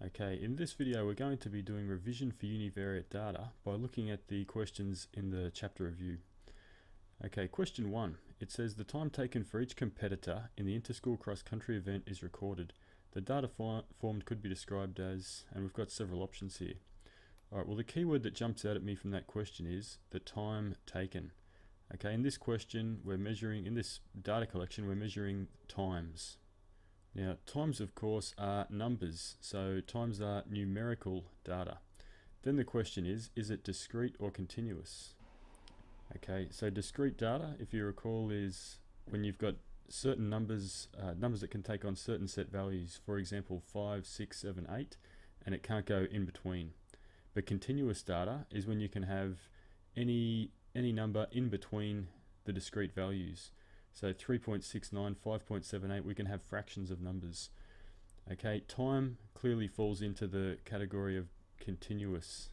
Okay, in this video we're going to be doing revision for univariate data by looking at the questions in the chapter review. Okay, question 1. It says the time taken for each competitor in the interschool cross-country event is recorded. The data formed could be described as, and we've got several options here. Alright, well the keyword that jumps out at me from that question is the time taken. Okay, in this question we're measuring, in this data collection we're measuring times. Now, times of course are numbers, so times are numerical data. Then the question is it discrete or continuous? Okay, so discrete data, if you recall, is when you've got certain numbers, numbers that can take on certain set values, for example 5, 6, 7, 8, and it can't go in between. But continuous data is when you can have any number in between the discrete values. So 3.69, 5.78, we can have fractions of numbers. Okay, time clearly falls into the category of continuous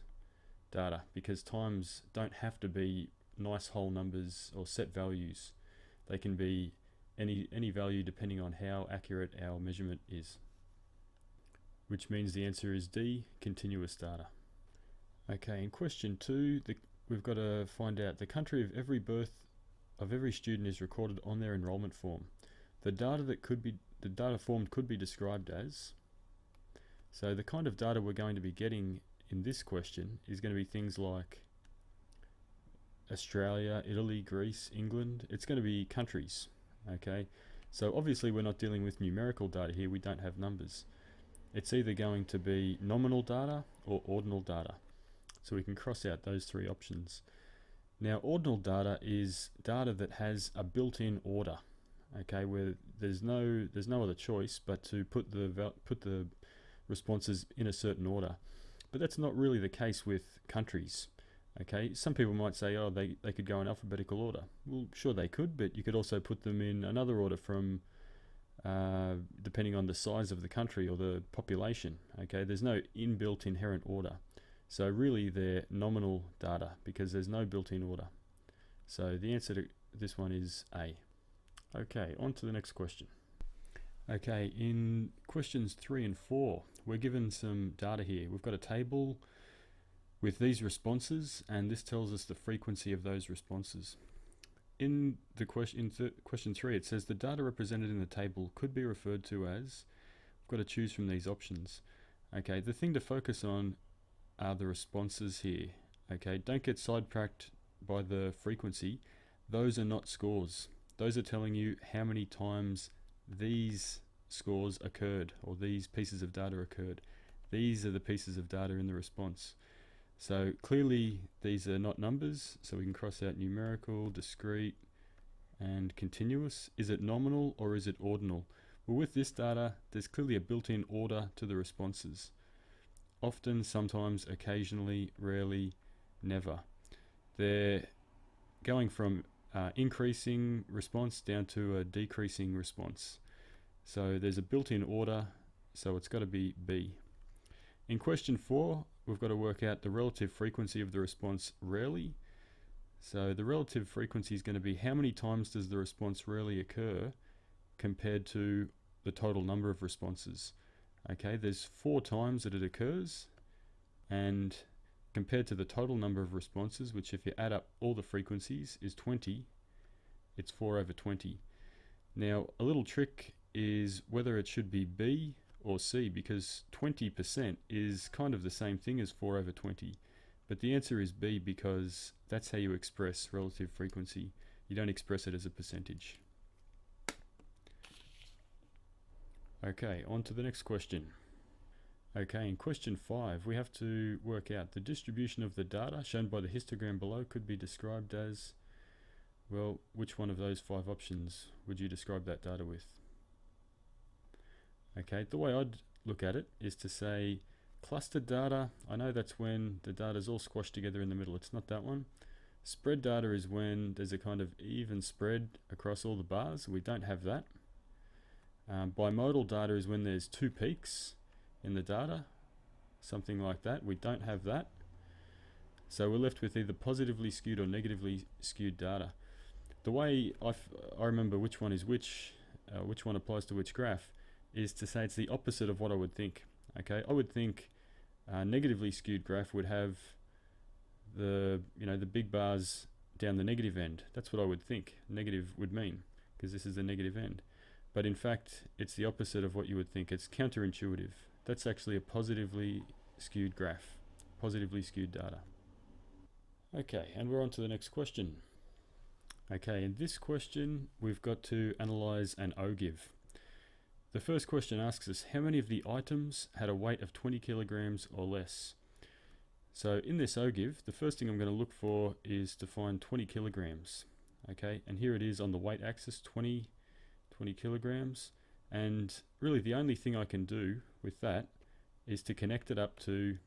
data because times don't have to be nice whole numbers or set values. They can be any value depending on how accurate our measurement is. Which means the answer is D, continuous data. Okay, in question 2, we've got to find out the country of every birth of every student is recorded on their enrollment form. The data formed could be described as, so the kind of data we're going to be getting in this question is going to be things like Australia, Italy, Greece, England. It's going to be countries. Okay, so obviously we're not dealing with numerical data here, we don't have numbers. It's either going to be nominal data or ordinal data. So we can cross out those three options. Now, ordinal data is data that has a built-in order, okay, where there's no other choice but to put the responses in a certain order. But that's not really the case with countries. Okay, some people might say, oh, they could go in alphabetical order. Well, sure they could, but you could also put them in another order from depending on the size of the country or the population. Okay, there's no inbuilt inherent order. So really they're nominal data because there's no built-in order. So the answer to this one is A. Okay, on to the next question. Okay, in questions 3 and 4, we're given some data here. We've got a table with these responses, and this tells us the frequency of those responses. In question 3, it says the data represented in the table could be referred to as, we've got to choose from these options. Okay, the thing to focus on are the responses here. Okay, don't get sidetracked by the frequency. Those are not scores. Those are telling you how many times these scores occurred or these pieces of data occurred. These are the pieces of data in the response. So clearly these are not numbers, so we can cross out numerical, discrete, and continuous. Is it nominal or is it ordinal? Well, with this data, there's clearly a built-in order to the responses. Often, sometimes, occasionally, rarely, never. They're going from increasing response down to a decreasing response. So there's a built-in order, so it's got to be B. In question 4, we've got to work out the relative frequency of the response rarely. So the relative frequency is going to be how many times does the response rarely occur compared to the total number of responses. Okay, there's 4 times that it occurs, and compared to the total number of responses, which if you add up all the frequencies is 20, it's 4 over 20. Now, a little trick is whether it should be B or C, because 20% is kind of the same thing as 4 over 20. But the answer is B because that's how you express relative frequency. You don't express it as a percentage. Okay, on to the next question. Okay, in question 5, we have to work out the distribution of the data shown by the histogram below could be described as, well, which one of those 5 options would you describe that data with? Okay, the way I'd look at it is to say clustered data. I know that's when the data is all squashed together in the middle. It's not that one. Spread data is when there's a kind of even spread across all the bars. We don't have that. Bimodal data is when there's 2 peaks in the data, something like that. We don't have that. So we're left with either positively skewed or negatively skewed data. The way I remember which one is which one applies to which graph, is to say it's the opposite of what I would think. Okay, I would think a negatively skewed graph would have the big bars down the negative end. That's what I would think negative would mean, because this is the negative end. But in fact, it's the opposite of what you would think. It's counterintuitive. That's actually a positively skewed graph, positively skewed data. Okay, and we're on to the next question. Okay, in this question, we've got to analyze an ogive. The first question asks us how many of the items had a weight of 20 kilograms or less. So in this ogive, the first thing I'm going to look for is to find 20 kilograms. Okay, and here it is on the weight axis, 20 kilograms. And really the only thing I can do with that is to connect it up to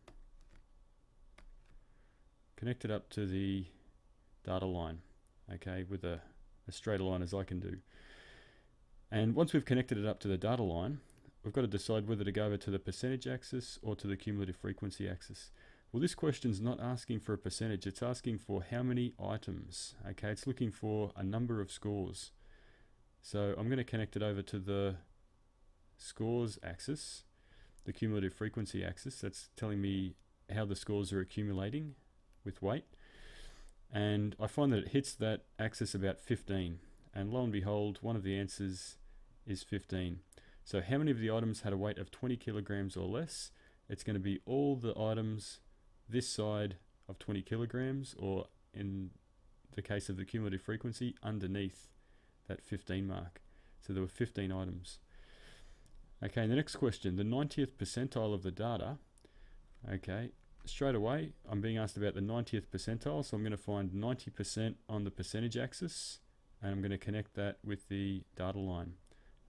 the data line, okay, with a straight line as I can do. And once we've connected it up to the data line, we've got to decide whether to go over to the percentage axis or to the cumulative frequency axis. Well, this question's not asking for a percentage, it's asking for how many items. Okay, it's looking for a number of scores. So I'm going to connect it over to the scores axis, the cumulative frequency axis. That's telling me how the scores are accumulating with weight. And I find that it hits that axis about 15. And lo and behold, one of the answers is 15. So how many of the items had a weight of 20 kilograms or less? It's going to be all the items this side of 20 kilograms, or in the case of the cumulative frequency, underneath that 15 mark. So there were 15 items. Okay, the next question, the 90th percentile of the data. Okay, straight away I'm being asked about the 90th percentile, so I'm going to find 90% on the percentage axis, and I'm going to connect that with the data line.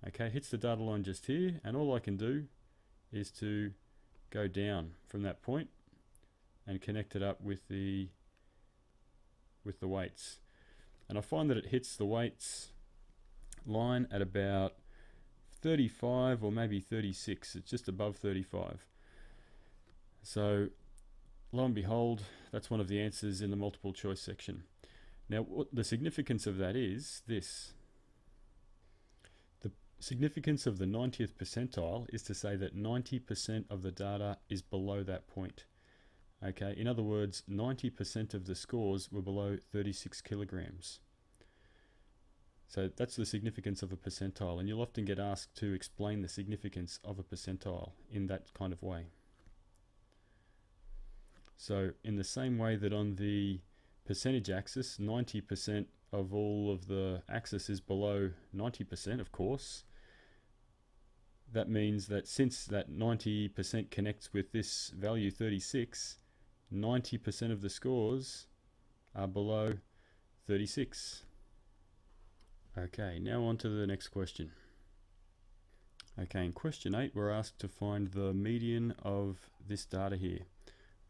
Okay, hits the data line just here, and all I can do is to go down from that point and connect it up with the weights. And I find that it hits the weights line at about 35 or maybe 36. It's just above 35. So lo and behold, that's one of the answers in the multiple choice section. Now, what the significance of that is this. The significance of the 90th percentile is to say that 90% of the data is below that point. Okay, in other words, 90% of the scores were below 36 kilograms. So that's the significance of a percentile, and you'll often get asked to explain the significance of a percentile in that kind of way. So in the same way that on the percentage axis, 90% of all of the axis is below 90%, of course, that means that since that 90% connects with this value 36, 90% of the scores are below 36. Okay, now on to the next question. Okay, in question 8, we're asked to find the median of this data here.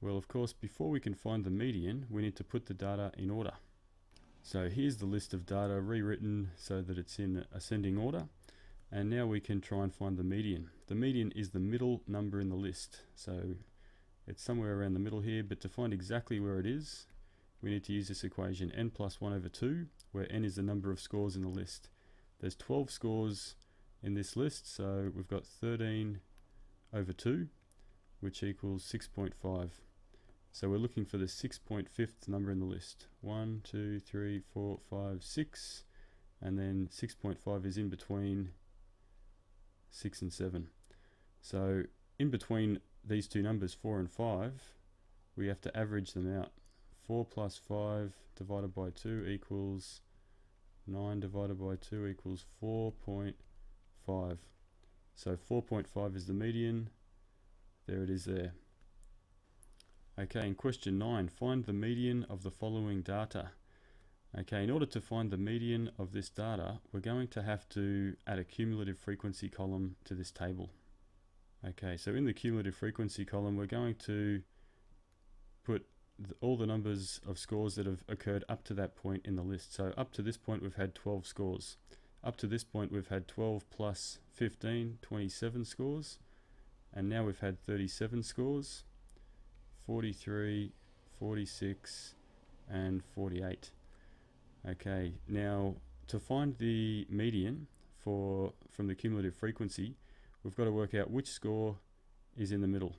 Well, of course, before we can find the median, we need to put the data in order. So here's the list of data rewritten so that it's in ascending order. And now we can try and find the median. The median is the middle number in the list. So it's somewhere around the middle here, but to find exactly where it is, we need to use this equation, n plus 1 over 2, where n is the number of scores in the list. There's 12 scores in this list, so we've got 13 over 2, which equals 6.5. So we're looking for the 6.5th number in the list. 1, 2, 3, 4, 5, 6, and then 6.5 is in between 6 and 7. So in between these two numbers, 4 and 5, we have to average them out. 4 plus 5 divided by 2 equals 9 divided by 2 equals 4.5. So 4.5 is the median. There it is there. Okay, in question 9, find the median of the following data. Okay, in order to find the median of this data, we're going to have to add a cumulative frequency column to this table. Okay, so in the cumulative frequency column, we're going to put all the numbers of scores that have occurred up to that point in the list. So up to this point, we've had 12 scores. Up to this point, we've had 12 plus 15, 27 scores. And now we've had 37 scores, 43, 46, and 48. Okay, now to find the median from the cumulative frequency, we've got to work out which score is in the middle.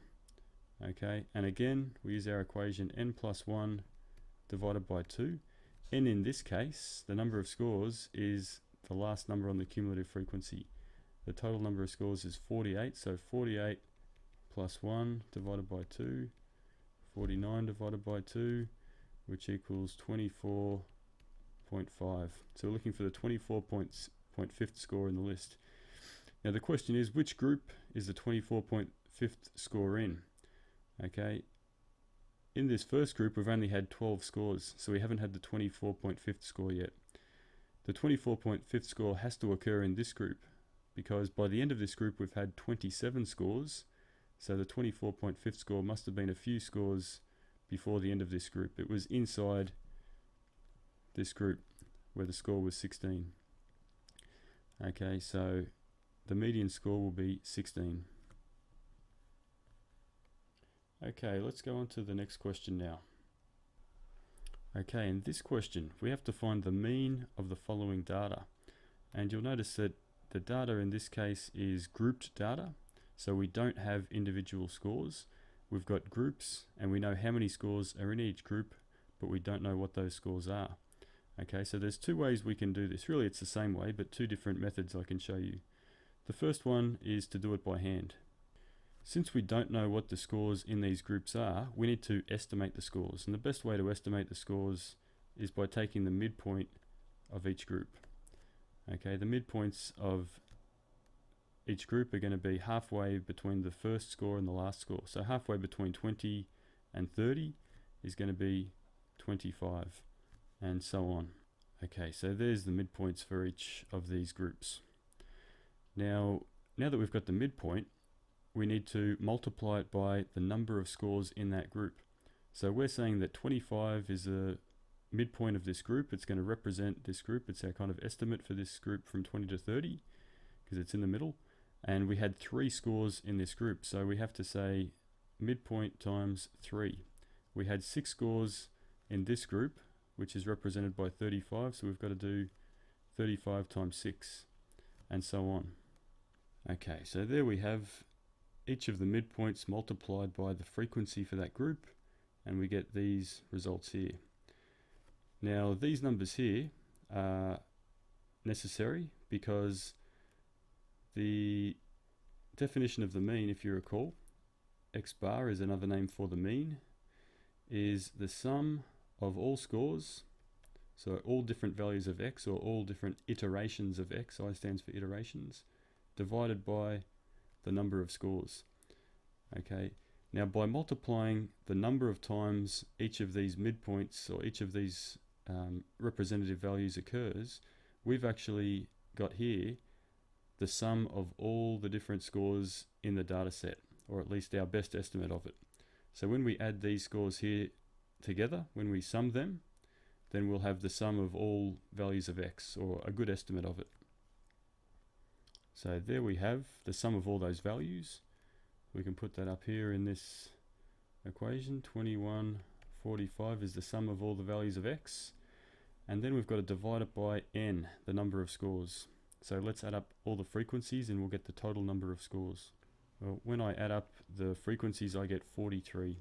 Okay, and again we use our equation n plus 1 divided by 2. N in this case, the number of scores, is the last number on the cumulative frequency. The total number of scores is 48, so 48 plus 1 divided by 2, 49 divided by 2, which equals 24.5. So we're looking for the 24.5th score in the list. Now the question is, which group is the 24.5th score in? Okay, in this first group we've only had 12 scores, so we haven't had the 24.5th score yet. The 24.5th score has to occur in this group, because by the end of this group we've had 27 scores, so the 24.5th score must have been a few scores before the end of this group. It was inside this group where the score was 16. Okay, so the median score will be 16. Okay, let's go on to the next question now. Okay, in this question we have to find the mean of the following data, and you'll notice that the data in this case is grouped data, so we don't have individual scores. We've got groups and we know how many scores are in each group, but we don't know what those scores are. Okay, so there's two ways we can do this. Really it's the same way, but two different methods I can show you. The first one is to do it by hand. Since we don't know what the scores in these groups are, we need to estimate the scores, and the best way to estimate the scores is by taking the midpoint of each group. Okay, the midpoints of each group are going to be halfway between the first score and the last score. So halfway between 20 and 30 is going to be 25, and so on. Okay, so there's the midpoints for each of these groups. Now that we've got the midpoint, we need to multiply it by the number of scores in that group. So we're saying that 25 is the midpoint of this group. It's going to represent this group. It's our kind of estimate for this group from 20 to 30, because it's in the middle. And we had 3 scores in this group, so we have to say midpoint times 3. We had 6 scores in this group, which is represented by 35, so we've got to do 35 times 6, and so on. Okay, so there we have each of the midpoints multiplied by the frequency for that group, and we get these results here. Now these numbers here are necessary because the definition of the mean, if you recall, x bar is another name for the mean, is the sum of all scores, so all different values of x, or all different iterations of x, I stands for iterations, divided by the number of scores. Okay, now by multiplying the number of times each of these midpoints, or each of these representative values occurs, we've actually got here the sum of all the different scores in the data set, or at least our best estimate of it. So when we add these scores here together, when we sum them, then we'll have the sum of all values of x, or a good estimate of it. So there we have the sum of all those values. We can put that up here in this equation. 2145 is the sum of all the values of x, and then we've got to divide it by n, the number of scores. So let's add up all the frequencies and we'll get the total number of scores. Well, when I add up the frequencies I get 43.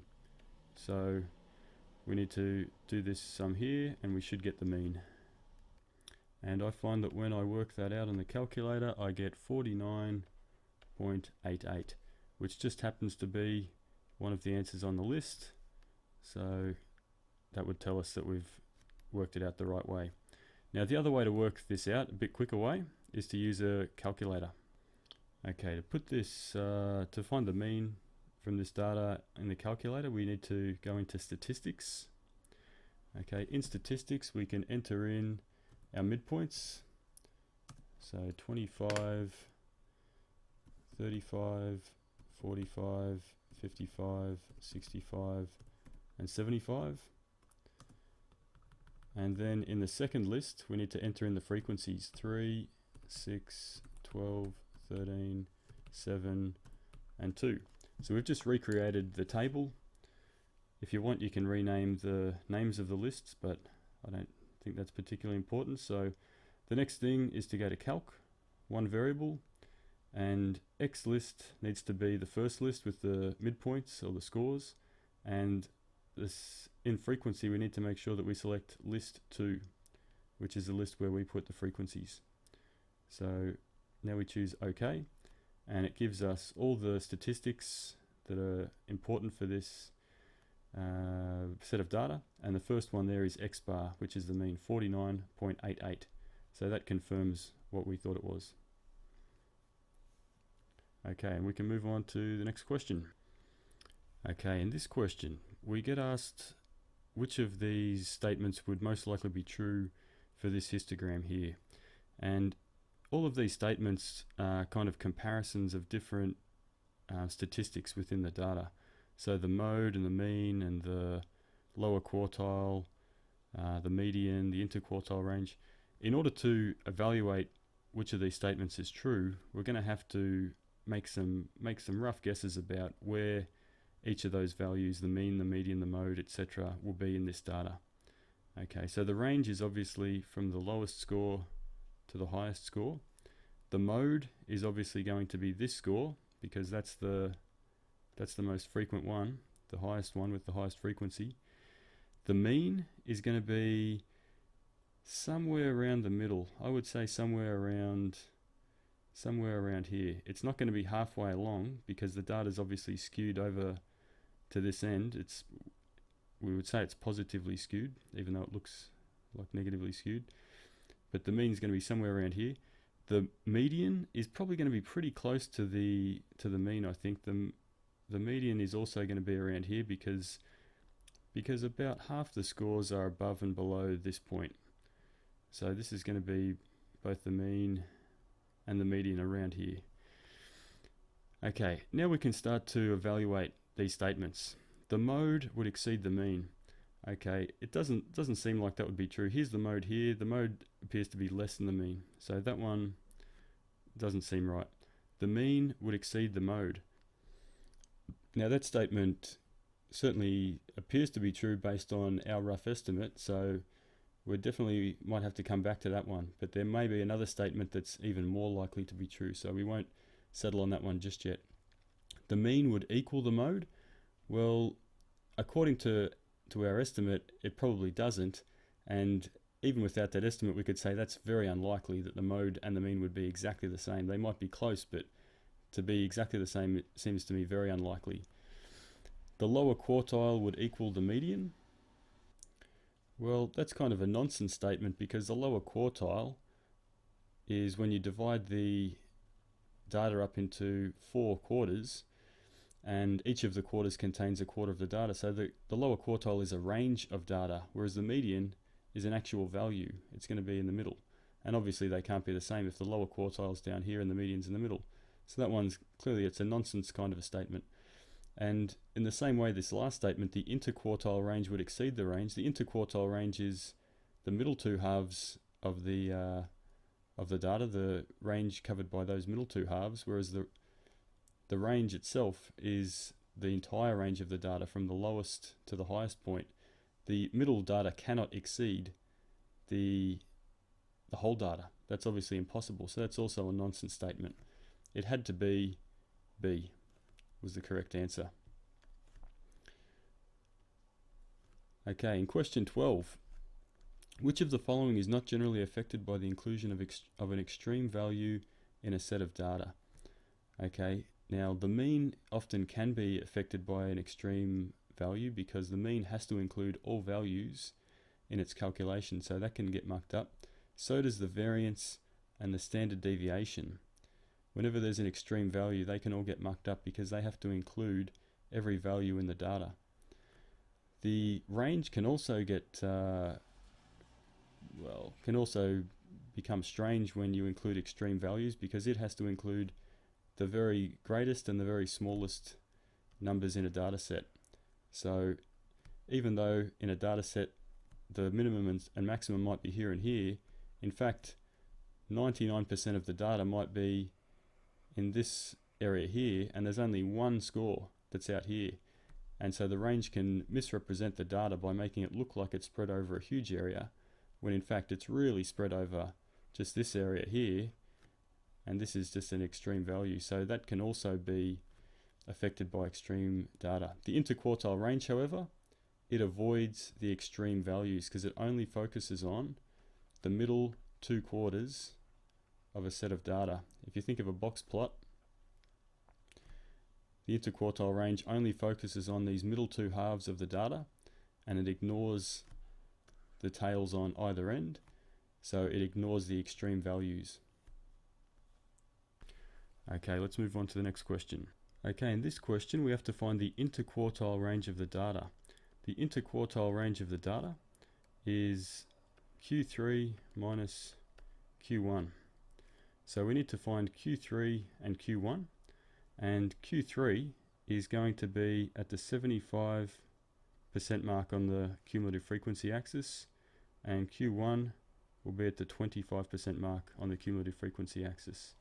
So we need to do this sum here and we should get the mean. And I find that when I work that out on the calculator, I get 49.88, which just happens to be one of the answers on the list. So that would tell us that we've worked it out the right way. Now the other way to work this out, a bit quicker way, is to use a calculator. Okay, to put this, to find the mean from this data in the calculator, we need to go into statistics. Okay, in statistics we can enter in our midpoints. So 25, 35, 45, 55, 65, and 75. And then in the second list, we need to enter in the frequencies 3, 6, 12, 13, 7, and 2. So we've just recreated the table. If you want, you can rename the names of the lists, but I don't think that's particularly important. So the next thing is to go to Calc, one variable, and X list needs to be the first list with the midpoints or the scores, and this in frequency we need to make sure that we select list 2, which is the list where we put the frequencies. So now we choose OK, and it gives us all the statistics that are important for this set of data, and the first one there is X bar, which is the mean, 49.88. So that confirms what we thought it was. Okay, and we can move on to the next question. Okay, in this question we get asked which of these statements would most likely be true for this histogram here, and all of these statements are kind of comparisons of different statistics within the data. So the mode and the mean and the lower quartile, the median, the interquartile range. In order to evaluate which of these statements is true, we're going to have to make some rough guesses about where each of those values, the mean, the median, the mode, etc., will be in this data. Okay, so the range is obviously from the lowest score to the highest score. The mode is obviously going to be this score, because that's the most frequent one, the highest one with the highest frequency. The mean is going to be somewhere around the middle. I would say somewhere around here. It's not going to be halfway along because the data is obviously skewed over to this end. We would say it's positively skewed, even though it looks like negatively skewed. But the mean is going to be somewhere around here. The median is probably going to be pretty close to the mean. I think the median is also going to be around here because about half the scores are above and below this point. So this is going to be both the mean and the median around here. Okay, now we can start to evaluate these statements. The mode would exceed the mean. Okay, it doesn't seem like that would be true. Here's the mode here. The mode appears to be less than the mean. So that one doesn't seem right. The mean would exceed the mode. Now that statement certainly appears to be true based on our rough estimate, so we definitely might have to come back to that one. But there may be another statement that's even more likely to be true, so we won't settle on that one just yet. The mean would equal the mode. Well, according to our estimate, it probably doesn't, and even without that estimate we could say that's very unlikely that the mode and the mean would be exactly the same. They might be close, but to be exactly the same, it seems to me very unlikely. The lower quartile would equal the median. Well, that's kind of a nonsense statement, because the lower quartile is when you divide the data up into 4 quarters, and each of the quarters contains a quarter of the data. So the lower quartile is a range of data, whereas the median is an actual value. It's going to be in the middle. And obviously they can't be the same if the lower quartile's down here and the median's in the middle. So that one's clearly, it's a nonsense kind of a statement. And in the same way, this last statement, the interquartile range would exceed the range. The interquartile range is the middle two halves of the data, the range covered by those middle two halves, whereas the range itself is the entire range of the data from the lowest to the highest point. The middle data cannot exceed the whole data. That's obviously impossible. So that's also a nonsense statement. It had to be B was the correct answer. Okay, in question 12, which of the following is not generally affected by the inclusion of an extreme value in a set of data? Okay, now the mean often can be affected by an extreme value because the mean has to include all values in its calculation, so that can get mucked up. So does the variance and the standard deviation. Whenever there's an extreme value, they can all get mucked up because they have to include every value in the data. The range can also can also become strange when you include extreme values, because it has to include the very greatest and the very smallest numbers in a data set. So even though in a data set the minimum and maximum might be here and here, in fact 99% of the data might be in this area here, and there's only one score that's out here. And so the range can misrepresent the data by making it look like it's spread over a huge area, when in fact it's really spread over just this area here, and this is just an extreme value. So that can also be affected by extreme data. The interquartile range, however, it avoids the extreme values because it only focuses on the middle 2 quarters of a set of data. If you think of a box plot, the interquartile range only focuses on these middle 2 halves of the data, and it ignores the tails on either end, so it ignores the extreme values. Okay, let's move on to the next question. Okay, in this question we have to find the interquartile range of the data. The interquartile range of the data is Q3 minus Q1. So we need to find Q3 and Q1, and Q3 is going to be at the 75% mark on the cumulative frequency axis, and Q1 will be at the 25% mark on the cumulative frequency axis.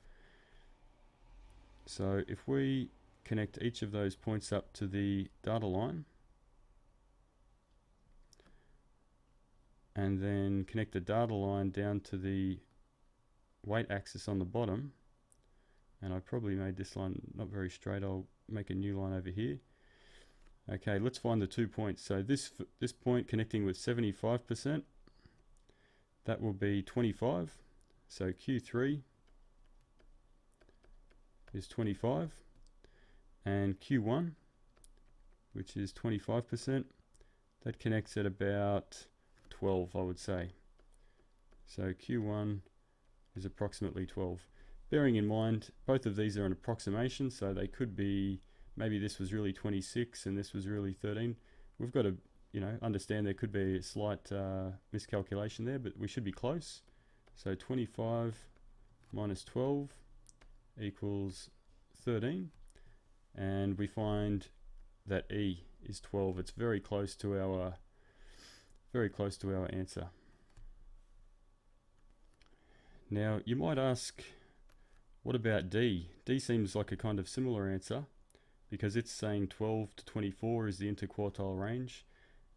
So if we connect each of those points up to the data line, and then connect the data line down to the weight axis on the bottom, and I probably made this line not very straight, I'll make a new line over here. Okay, let's find the 2 points. So this point connecting with 75%, that will be 25. So Q3 is 25, and Q1, which is 25%, that connects at about 12, I would say. So Q1 is approximately 12. Bearing in mind, both of these are an approximation, so they could be, maybe this was really 26 and this was really 13. We've got to, understand there could be a slight miscalculation there, but we should be close. So 25 minus 12 equals 13, and we find that E is 12. It's very close to our answer. Now you might ask, what about D? D seems like a kind of similar answer because it's saying 12 to 24 is the interquartile range,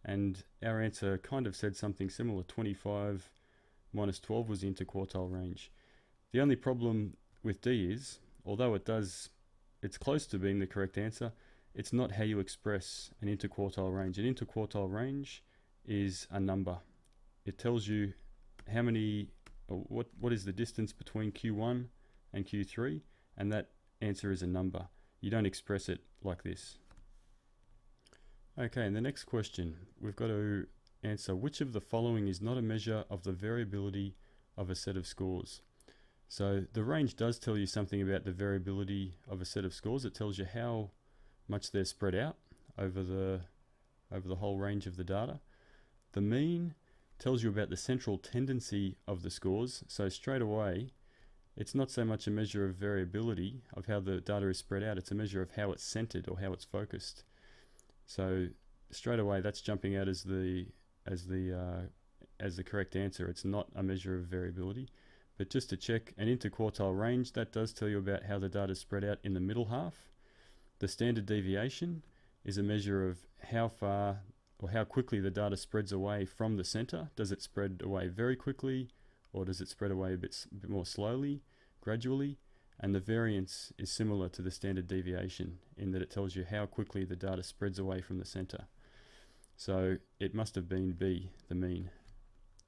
and our answer kind of said something similar. 25 minus 12 was the interquartile range. The only problem with D is, although it's close to being the correct answer, it's not how you express an interquartile range. An interquartile range is a number. It tells you how many, or what is the distance between Q1 and Q3, and that answer is a number. You don't express it like this. Okay, and the next question, we've got to answer which of the following is not a measure of the variability of a set of scores. So the range does tell you something about the variability of a set of scores. It tells you how much they're spread out over the whole range of the data. The mean tells you about the central tendency of the scores. So straight away, it's not so much a measure of variability of how the data is spread out, it's a measure of how it's centered or how it's focused. So straight away that's jumping out as the correct answer. It's not a measure of variability. But just to check, an interquartile range, that does tell you about how the data is spread out in the middle half. The standard deviation is a measure of how far or how quickly the data spreads away from the center. Does it spread away very quickly, or does it spread away a bit more slowly, gradually? And the variance is similar to the standard deviation in that it tells you how quickly the data spreads away from the center. So it must have been B, the mean.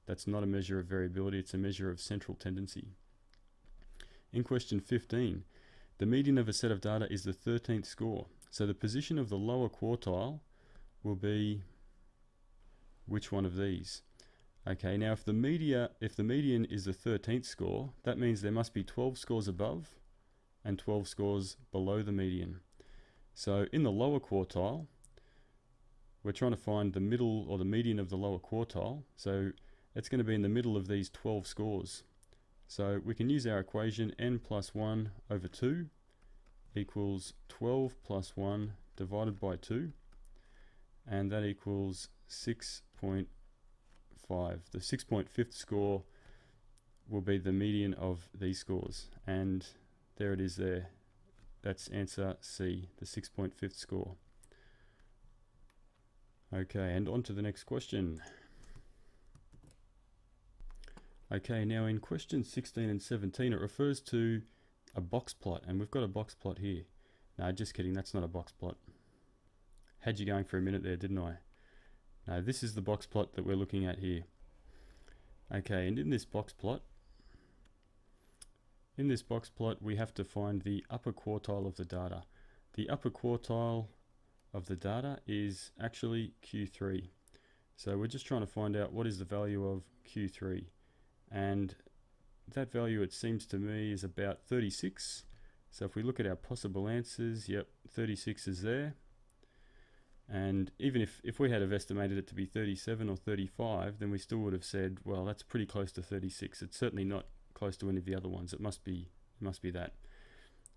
That's not a measure of variability, it's a measure of central tendency. In question 15, the median of a set of data is the 13th score. So the position of the lower quartile will be which one of these? Okay, now if the median is the 13th score, that means there must be 12 scores above and 12 scores below the median. So in the lower quartile, we're trying to find the middle or the median of the lower quartile. So it's going to be in the middle of these 12 scores. So we can use our equation n plus 1 over 2 equals 12 plus 1 divided by 2, and that equals 6.5. The 6.5th score will be the median of these scores, and there it is there. That's answer C, the 6.5th score. Okay, and on to the next question. Okay, now in questions 16 and 17, it refers to a box plot, and we've got a box plot here. No, just kidding, that's not a box plot. Had you going for a minute there, didn't I? No, this is the box plot that we're looking at here. Okay, and in this box plot, we have to find the upper quartile of the data. The upper quartile of the data is actually Q3. So we're just trying to find out what is the value of Q3. And that value, it seems to me, is about 36. So if we look at our possible answers, yep, 36 is there. And even if we had have estimated it to be 37 or 35, then we still would have said, well, that's pretty close to 36. It's certainly not close to any of the other ones. It must be that.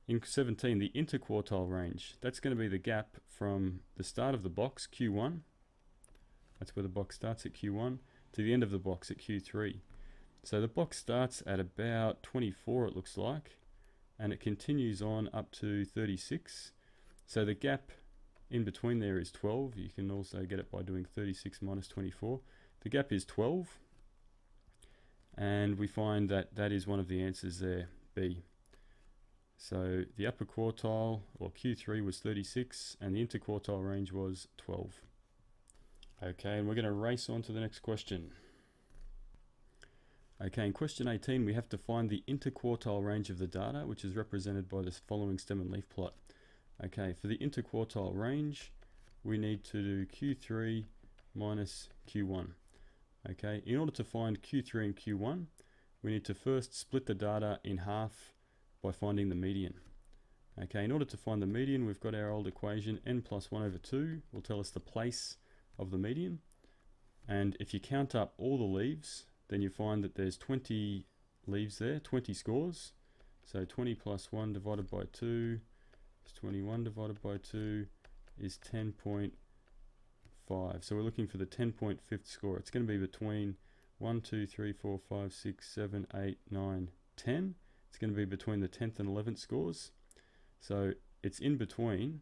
In 17, the interquartile range, that's going to be the gap from the start of the box, Q1, that's where the box starts at Q1, to the end of the box at Q3. So the box starts at about 24, it looks like, and it continues on up to 36. So the gap in between there is 12. You can also get it by doing 36 minus 24. The gap is 12, and we find that that is one of the answers there, B. So the upper quartile, or Q3, was 36, and the interquartile range was 12. Okay, and we're going to race on to the next question. Okay, in question 18, we have to find the interquartile range of the data, which is represented by this following stem and leaf plot. Okay, for the interquartile range, we need to do Q3 minus Q1. Okay, in order to find Q3 and Q1, we need to first split the data in half by finding the median. Okay, in order to find the median, we've got our old equation, n plus 1 over 2 will tell us the place of the median. And if you count up all the leaves, then you find that there's 20 leaves there, 20 scores. So 20 plus 1 divided by 2 is 21 divided by 2 is 10.5. So we're looking for the 10.5th score. It's going to be between 1, 2, 3, 4, 5, 6, 7, 8, 9, 10. It's going to be between the 10th and 11th scores. So it's in between,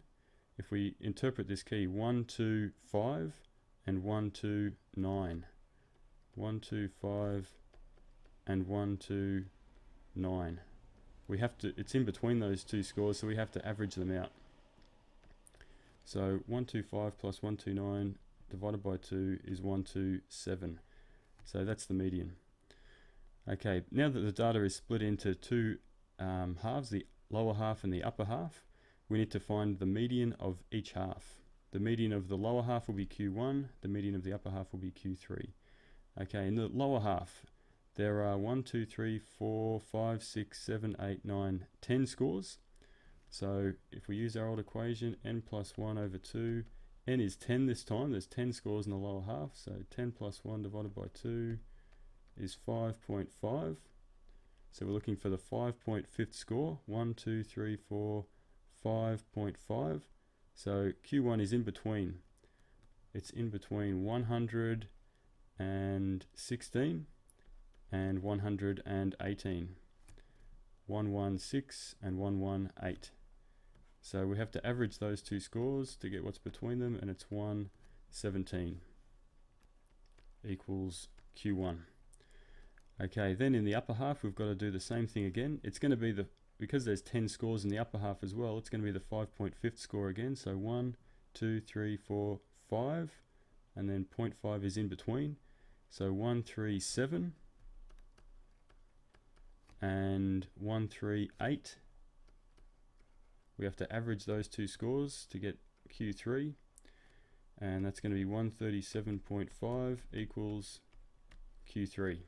if we interpret this key, 1, 2, 5 and 1, 2, 9. 1, 2, 5 and 1, 2, 9. We have to, it's in between those two scores, so we have to average them out. So 1, 2, 5 plus 1, 2, 9 divided by 2 is 1, 2, 7. So that's the median. Okay, now that the data is split into two halves, the lower half and the upper half, we need to find the median of each half. The median of the lower half will be Q1, the median of the upper half will be Q3. Okay, in the lower half, there are 1, 2, 3, 4, 5, 6, 7, 8, 9, 10 scores. So if we use our old equation, n plus 1 over 2, n is 10 this time, there's 10 scores in the lower half, so 10 plus 1 divided by 2 is 5.5. So we're looking for the 5.5th score, 1, 2, 3, 4, 5.5. So Q1 is in between. It's in between 116 and 118. 116 and 118. So we have to average those two scores to get what's between them, and it's 117 equals Q1. Okay, then in the upper half, we've got to do the same thing again. It's going to be because there's 10 scores in the upper half as well, it's going to be the 5.5th score again. So 1, 2, 3, 4, 5, and then 0.5 is in between. So 137 and 138. We have to average those two scores to get Q3, and that's going to be 137.5 equals Q3.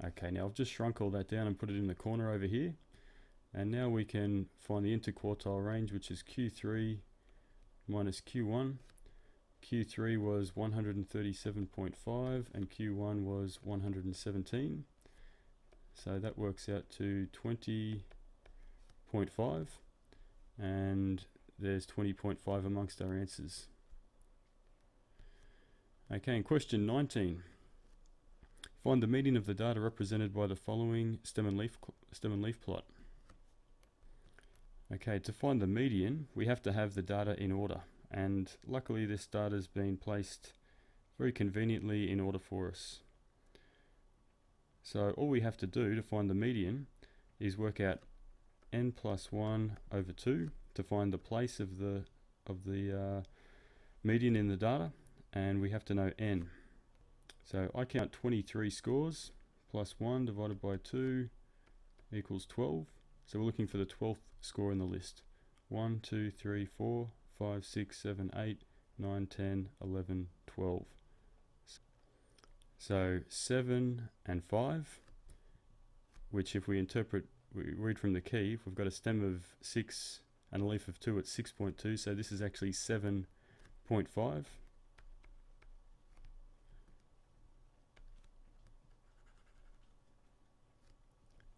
Okay, now I've just shrunk all that down and put it in the corner over here, and now we can find the interquartile range, which is Q3 minus Q1. Q3 was 137.5 and Q1 was 117. So that works out to 20.5, and there's 20.5 amongst our answers. Okay, in question 19, find the median of the data represented by the following stem and leaf plot. Okay, to find the median, we have to have the data in order, and luckily this data has been placed very conveniently in order for us. So all we have to do to find the median is work out n plus 1 over 2 to find the place of the median in the data, and we have to know n. So I count 23 scores plus 1 divided by 2 equals 12. So we're looking for the 12th score in the list. 1, 2, 3, 4, 5, 6, 7, 8, 9, 10, 11, 12. So 7 and 5, which if we read from the key, if we've got a stem of 6 and a leaf of 2, it's 6.2, so this is actually 7.5.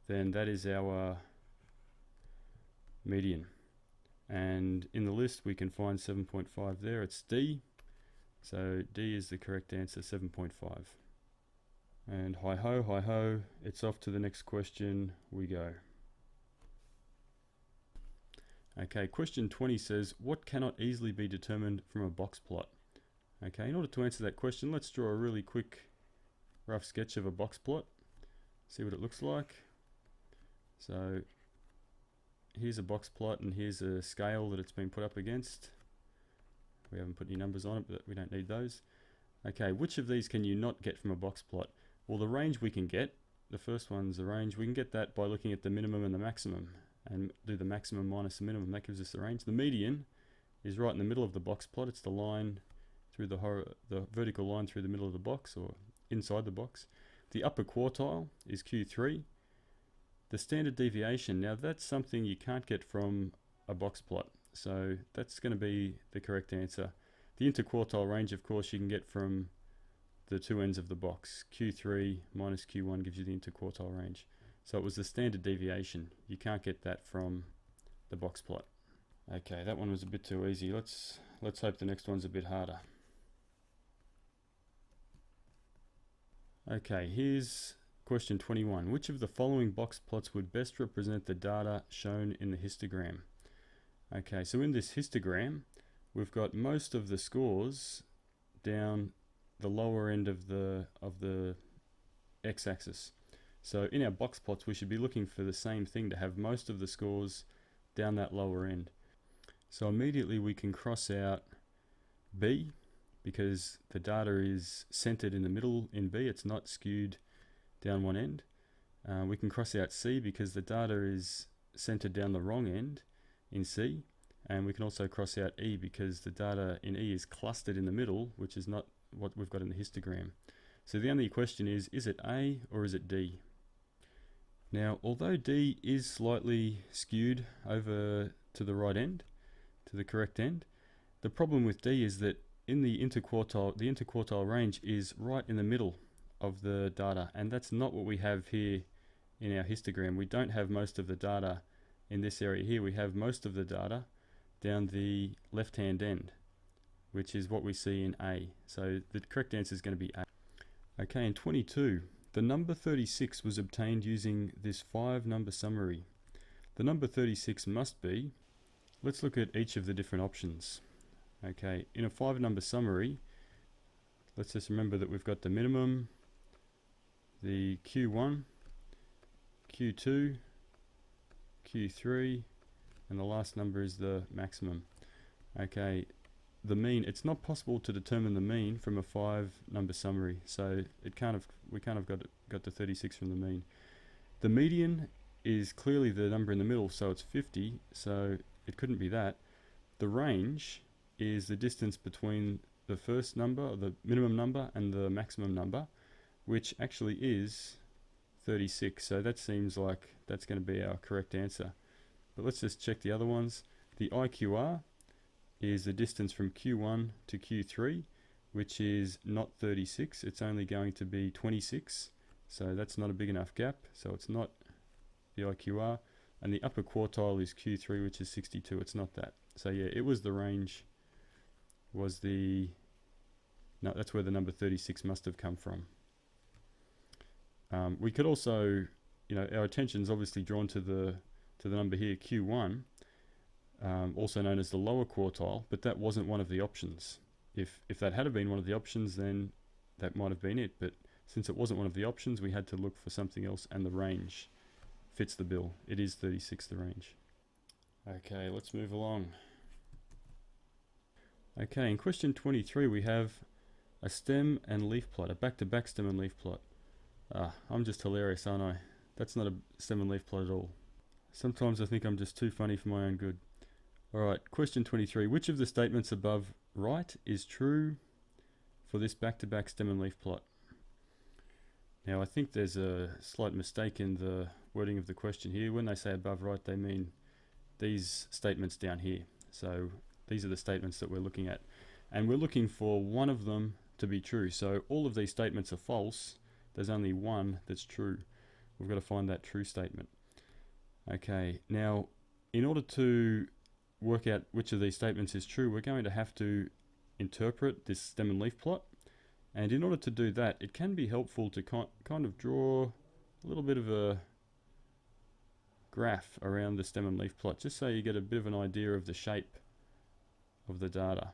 Then that is our median. And in the list we can find 7.5 there, it's D. So D is the correct answer, 7.5. And hi ho, it's off to the next question we go. Okay, question 20 says, what cannot easily be determined from a box plot? Okay, in order to answer that question, let's draw a really quick rough sketch of a box plot. See what it looks like. So here's a box plot and here's a scale that it's been put up against. We haven't put any numbers on it, but we don't need those. Okay, which of these can you not get from a box plot? Well, the range we can get, the first one's the range, we can get that by looking at the minimum and the maximum and do the maximum minus the minimum. That gives us the range. The median is right in the middle of the box plot. It's the line through the vertical line through the middle of the box or inside the box. The upper quartile is Q3. The standard deviation, now that's something you can't get from a box plot, so that's going to be the correct answer. The interquartile range, of course, you can get from the two ends of the box. Q3 minus Q1 gives you the interquartile range. So it was the standard deviation. You can't get that from the box plot. Okay, that one was a bit too easy. Let's hope the next one's a bit harder. Okay, here's question 21. Which of the following box plots would best represent the data shown in the histogram? Okay, so in this histogram, we've got most of the scores down the lower end of the x-axis. So in our box plots, we should be looking for the same thing, to have most of the scores down that lower end. So immediately we can cross out B, because the data is centered in the middle in B, it's not skewed down one end. We can cross out C because the data is centered down the wrong end in C, and we can also cross out E because the data in E is clustered in the middle, which is not what we've got in the histogram. So the only question is it A or is it D? Now, although D is slightly skewed over to the right end, to the correct end, the problem with D is that in the interquartile range is right in the middle of the data, and that's not what we have here in our histogram. We don't have most of the data in this area here. We have most of the data down the left-hand end, which is what we see in A. So the correct answer is going to be A. Okay, in 22, the number 36 was obtained using this 5-number summary. The number 36 must be, let's look at each of the different options. Okay, in a 5-number summary, let's just remember that we've got the minimum, the Q1, Q2, Q3, and the last number is the maximum. Okay, the mean, it's not possible to determine the mean from a 5-number summary, so we can't have got the 36 from the mean. The median is clearly the number in the middle, so it's 50, so it couldn't be that. The range is the distance between the first number, or the minimum number, and the maximum number, which actually is 36, so that seems like that's going to be our correct answer. But let's just check the other ones. The IQR is the distance from Q1 to Q3, which is not 36, it's only going to be 26, so that's not a big enough gap, so it's not the IQR. And the upper quartile is Q3, which is 62, it's not that. So yeah, it was the range, no, that's where the number 36 must have come from. We could also, our attention's obviously drawn to the number here, Q1, also known as the lower quartile, but that wasn't one of the options. If that had been one of the options, then that might have been it, but since it wasn't one of the options, we had to look for something else, and the range fits the bill. It is 36 the range. Okay, let's move along. Okay, in question 23 we have a stem and leaf plot, a back-to-back stem and leaf plot. I'm just hilarious, aren't I? That's not a stem and leaf plot at all. Sometimes I think I'm just too funny for my own good. Alright, question 23. Which of the statements above right is true for this back-to-back stem and leaf plot? Now I think there's a slight mistake in the wording of the question here. When they say above right, they mean these statements down here. So these are the statements that we're looking at. And we're looking for one of them to be true. So all of these statements are false. There's only one that's true. We've got to find that true statement. Okay, now in order to work out which of these statements is true, we're going to have to interpret this stem and leaf plot. And in order to do that, it can be helpful to kind of draw a little bit of a graph around the stem and leaf plot, just so you get a bit of an idea of the shape of the data.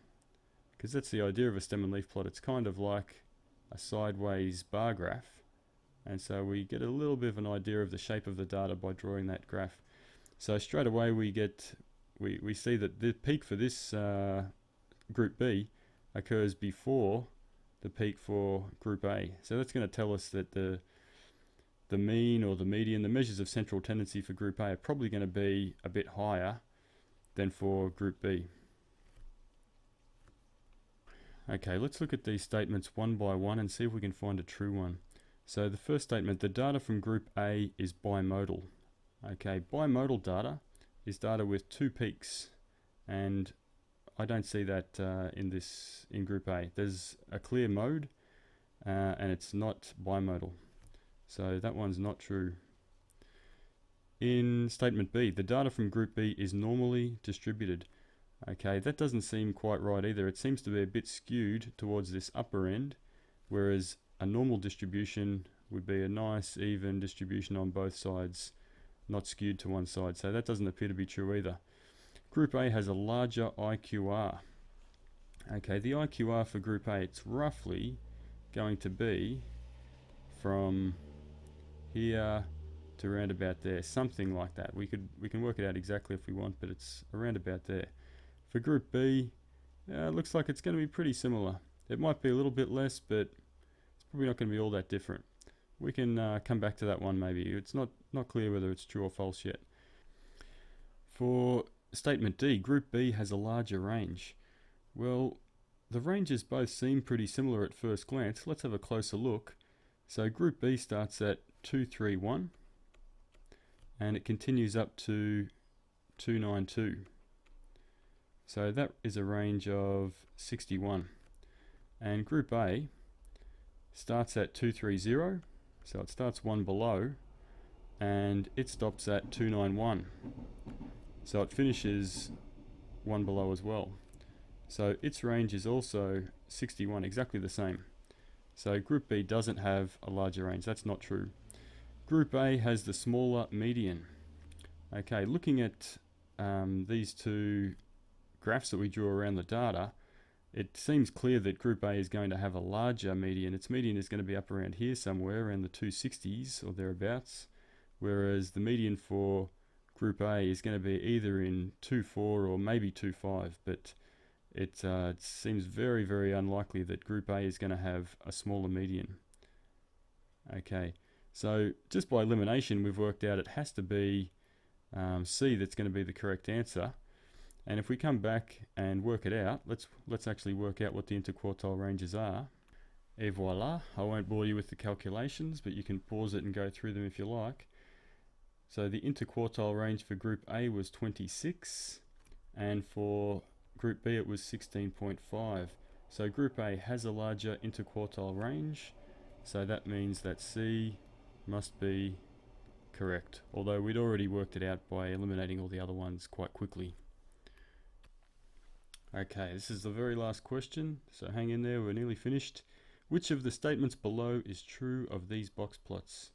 Because that's the idea of a stem and leaf plot. It's kind of like a sideways bar graph. And so we get a little bit of an idea of the shape of the data by drawing that graph. So straight away we see that the peak for this group B occurs before the peak for group A. So that's going to tell us that the mean or the median, the measures of central tendency for group A are probably going to be a bit higher than for group B. Okay, let's look at these statements one by one and see if we can find a true one. So the first statement, the data from group A is bimodal. Okay, bimodal data is data with two peaks, and I don't see that in group A. There's a clear mode and it's not bimodal. So that one's not true. In statement B, the data from group B is normally distributed. Okay, that doesn't seem quite right either. It seems to be a bit skewed towards this upper end, whereas a normal distribution would be a nice even distribution on both sides, not skewed to one side. So that doesn't appear to be true either. Group A has a larger IQR. Okay, the IQR for group A, it's roughly going to be from here to around about there, something like that. We can work it out exactly if we want, but it's around about there. For group B, it looks like it's going to be pretty similar. It might be a little bit less, but it's probably not going to be all that different. We can come back to that one maybe. It's not clear whether it's true or false yet. For statement D, group B has a larger range. Well, the ranges both seem pretty similar at first glance. Let's have a closer look. So group B starts at 231 and it continues up to 292. So that is a range of 61. And group A starts at 230, so it starts one below, and it stops at 291. So it finishes one below as well. So its range is also 61, exactly the same. So group B doesn't have a larger range. That's not true. Group A has the smaller median. Okay, looking at these two graphs that we drew around the data, it seems clear that group A is going to have a larger median. Its median is going to be up around here somewhere, around the 260s or thereabouts, whereas the median for group A is going to be either in 2.4 or maybe 2.5, but it seems very, very unlikely that group A is going to have a smaller median. Okay, so just by elimination we've worked out it has to be C that's going to be the correct answer. And if we come back and work it out, let's actually work out what the interquartile ranges are. Et voila, I won't bore you with the calculations, but you can pause it and go through them if you like. So the interquartile range for group A was 26, and for group B it was 16.5. So group A has a larger interquartile range, so that means that C must be correct, although we'd already worked it out by eliminating all the other ones quite quickly. Okay, this is the very last question, so hang in there, we're nearly finished. Which of the statements below is true of these box plots?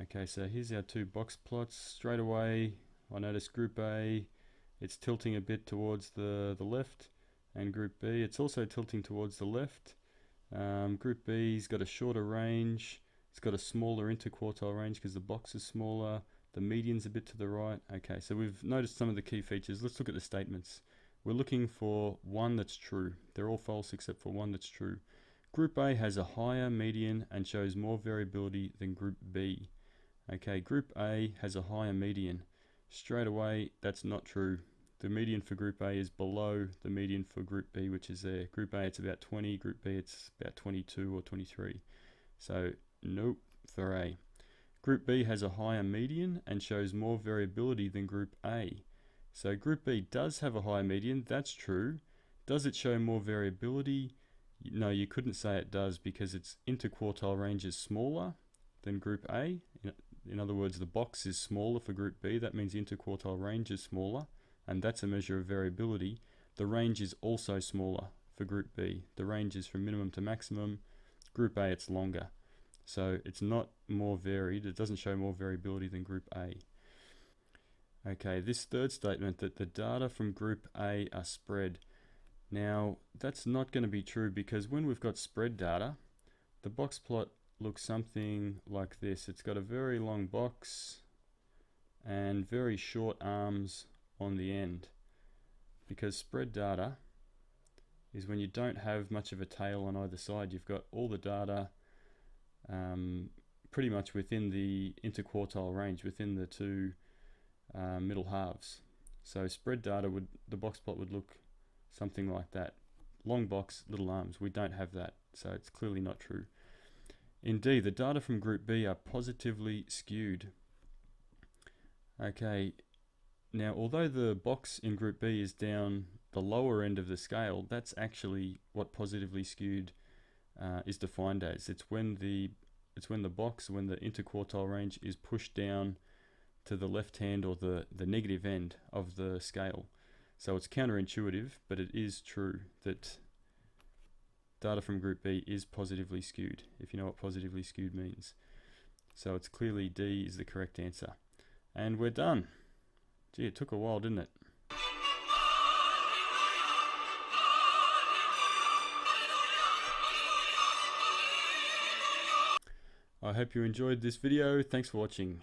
Okay, so here's our two box plots. Straight away, I notice group A, it's tilting a bit towards the left, and group B, it's also tilting towards the left. Group B's got a shorter range, it's got a smaller interquartile range because the box is smaller, The median's a bit to the right. Okay, so we've noticed some of the key features. Let's look at the statements. We're looking for one that's true. They're all false except for one that's true. Group A has a higher median and shows more variability than Group B. Okay, Group A has a higher median. Straight away, that's not true. The median for Group A is below the median for Group B, which is there. Group A, it's about 20. Group B, it's about 22 or 23. So, nope for A. Group B has a higher median and shows more variability than Group A. So Group B does have a higher median, that's true. Does it show more variability? No, you couldn't say it does because its interquartile range is smaller than Group A. In other words, the box is smaller for Group B. That means the interquartile range is smaller, and that's a measure of variability. The range is also smaller for Group B. The range is from minimum to maximum. Group A, it's longer. So it's not more varied. It doesn't show more variability than Group A. Okay, this third statement that the data from Group A are spread. Now, that's not going to be true because when we've got spread data, the box plot looks something like this. It's got a very long box and very short arms on the end. Because spread data is when you don't have much of a tail on either side. You've got all the data pretty much within the interquartile range, within the two middle halves. So spread data the box plot would look something like that. Long box, little arms. We don't have that, so it's clearly not true. Indeed, the data from Group B are positively skewed. Okay, now although the box in Group B is down the lower end of the scale, that's actually what positively skewed is defined as. It's when the box, when the interquartile range is pushed down to the left hand or the negative end of the scale. So it's counterintuitive, but it is true that data from Group B is positively skewed, if you know what positively skewed means. So it's clearly D is the correct answer. And we're done. Gee, it took a while, didn't it? I hope you enjoyed this video. Thanks for watching.